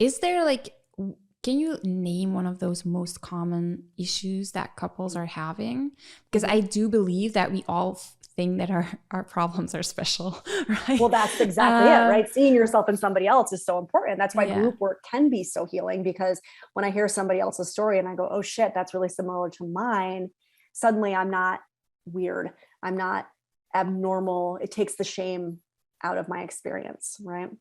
Is there like, can you name one of those most common issues that couples are having? Because I do believe that we all think that our problems are special, right? Well, that's exactly it, right? Seeing yourself in somebody else is so important. That's why group work can be so healing, because when I hear somebody else's story and I go, oh shit, that's really similar to mine, suddenly I'm not weird. I'm not abnormal. It takes the shame out of my experience, right?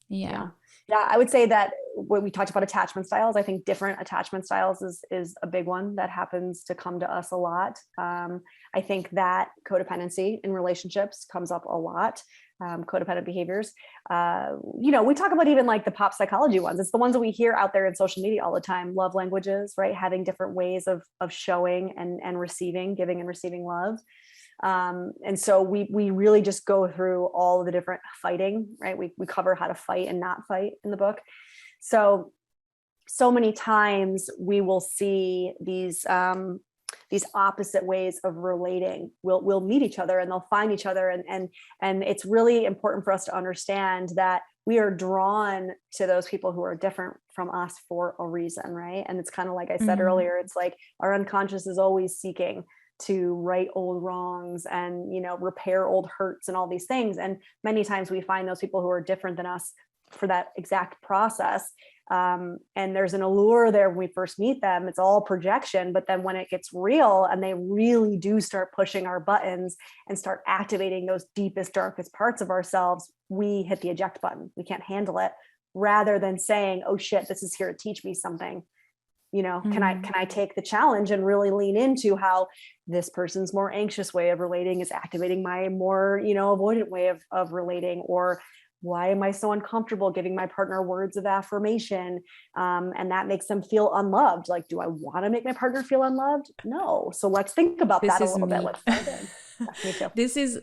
Yeah. I would say that when we talked about attachment styles, I think different attachment styles is a big one that happens to come to us a lot. I think that codependency in relationships comes up a lot. Codependent behaviors. We talk about even like the pop psychology ones. It's the ones that we hear out there in social media all the time. Love languages, right? Having different ways of showing and receiving, giving and receiving love. And so we really just go through all of the different fighting, right? We cover how to fight and not fight in the book. So many times we will see these opposite ways of relating. We'll meet each other and they'll find each other. And it's really important for us to understand that we are drawn to those people who are different from us for a reason, right? And it's kind of like I said earlier, it's like our unconscious is always seeking to right old wrongs and, repair old hurts and all these things. And many times we find those people who are different than us for that exact process. And there's an allure there when we first meet them. It's all projection. But then when it gets real and they really do start pushing our buttons and start activating those deepest, darkest parts of ourselves, we hit the eject button. We can't handle it, rather than saying, oh shit, this is here to teach me something. Can I take the challenge and really lean into how this person's more anxious way of relating is activating my more, avoidant way of relating? Or why am I so uncomfortable giving my partner words of affirmation? And that makes them feel unloved. Like, do I want to make my partner feel unloved? No. So let's think about that a little bit. Let's dive in. Me too. This is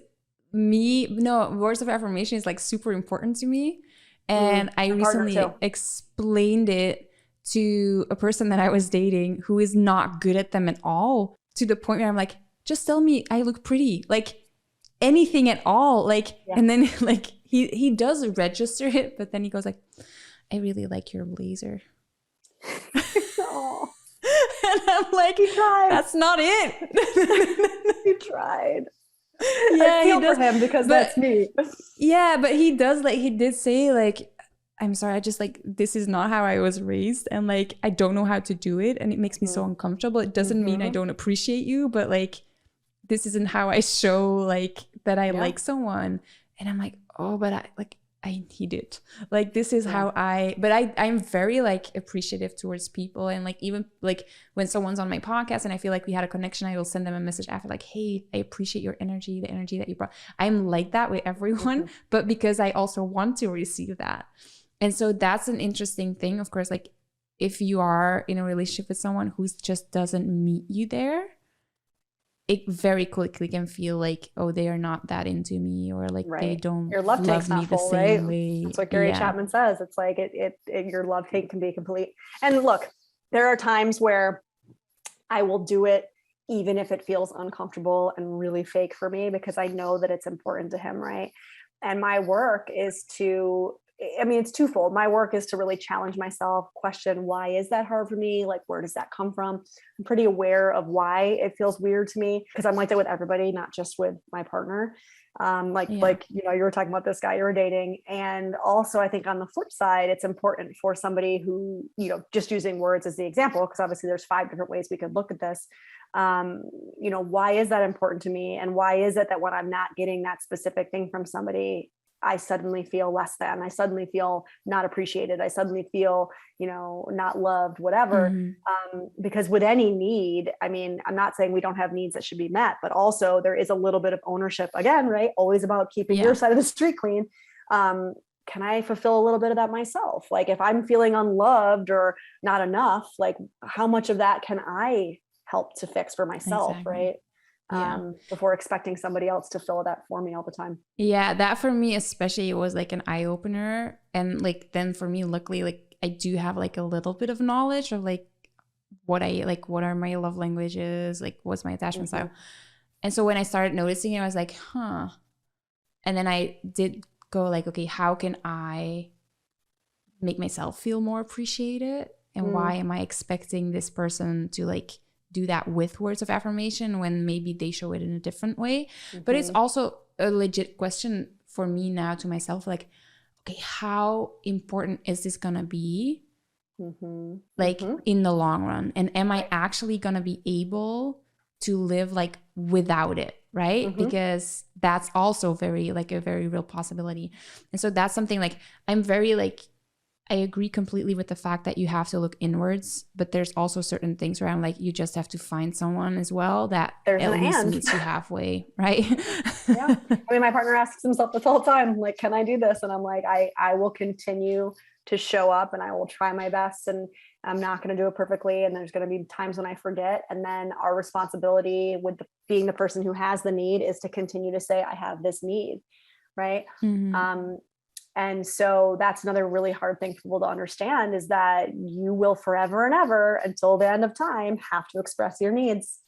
me. No, words of affirmation is like super important to me. And I recently explained it to a person that I was dating who is not good at them at all, to the point where I'm like, just tell me I look pretty, like anything at all. Like, and then like he does register it, but then he goes like, I really like your blazer. Oh. And I'm like, that's not it. He tried. Yeah, I feel for him because that's me. Yeah, but he does, like, he did say like, I'm sorry, I just like, this is not how I was raised, and like I don't know how to do it, and it makes me so uncomfortable. It doesn't mean I don't appreciate you, but like this isn't how I show like that I like someone. And I'm like, oh, but I need it. Like this is how I'm very like appreciative towards people, and like even like when someone's on my podcast and I feel like we had a connection, I will send them a message after like, hey, I appreciate your energy, the energy that you brought. I'm like that with everyone, but because I also want to receive that. And so that's an interesting thing. Of course, like if you are in a relationship with someone who just doesn't meet you there, it very quickly can feel like, oh, they are not that into me, or like they don't your love tank's not full, right? way. That's what Gary Chapman says. It's like it your love tank can be complete. And look, there are times where I will do it even if it feels uncomfortable and really fake for me, because I know that it's important to him, right? And my work is it's twofold. My work is to really challenge myself, question, why is that hard for me? Like, where does that come from? I'm pretty aware of why it feels weird to me, because I'm like that with everybody, not just with my partner. Like, you were talking about this guy you were dating. And also I think on the flip side, it's important for somebody who, just using words as the example, because obviously there's 5 different ways we could look at this. Why is that important to me? And why is it that when I'm not getting that specific thing from somebody, I suddenly feel less than, I suddenly feel not appreciated, I suddenly feel, not loved, whatever. Because with any need, I mean, I'm not saying we don't have needs that should be met, but also there is a little bit of ownership, again, right? Always about keeping your side of the street clean. Can I fulfill a little bit of that myself? Like if I'm feeling unloved or not enough, like how much of that can I help to fix for myself, right? Before expecting somebody else to fill that for me all the time. Yeah, that for me especially was like an eye opener. And like then for me, luckily, like I do have like a little bit of knowledge of like what are my love languages, like what's my attachment style. And so when I started noticing it, I was like, And then I did go like, okay, how can I make myself feel more appreciated? And why am I expecting this person to like do that with words of affirmation when maybe they show it in a different way? But it's also a legit question for me now to myself, like, okay, how important is this gonna be like in the long run? And am I actually gonna be able to live like without it, right? Because that's also very like a very real possibility. And so that's something like I'm very like, I agree completely with the fact that you have to look inwards, but there's also certain things where I'm like, you just have to find someone as well that There's at an least and. meets you halfway, right? Yeah. I mean, my partner asks himself this all the time, like, can I do this? And I'm like, I will continue to show up and I will try my best, and I'm not going to do it perfectly. And there's going to be times when I forget. And then our responsibility with being the person who has the need is to continue to say, I have this need. Right. And so that's another really hard thing for people to understand, is that you will forever and ever until the end of time have to express your needs,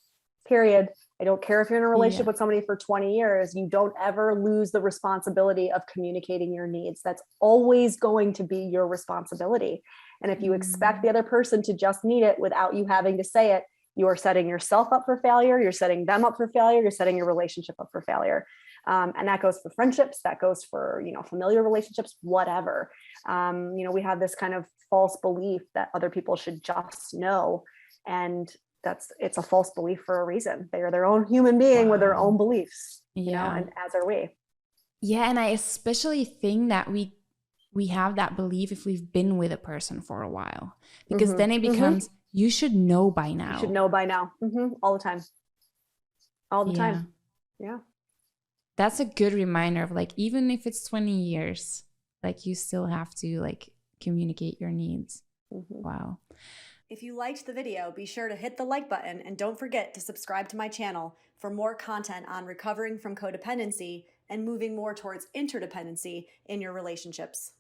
period. I don't care if you're in a relationship with somebody for 20 years, you don't ever lose the responsibility of communicating your needs. That's always going to be your responsibility. And if you expect the other person to just need it without you having to say it, you are setting yourself up for failure. You're setting them up for failure. You're setting your relationship up for failure. And that goes for friendships, that goes for, familiar relationships, whatever. We have this kind of false belief that other people should just know. And it's a false belief for a reason. They are their own human being with their own beliefs, and as are we. Yeah. And I especially think that we have that belief if we've been with a person for a while, because then it becomes, you should know by now. You should know by now. All the time. All the time. Yeah. That's a good reminder of like, even if it's 20 years, like you still have to like communicate your needs. Wow. If you liked the video, be sure to hit the like button and don't forget to subscribe to my channel for more content on recovering from codependency and moving more towards interdependency in your relationships.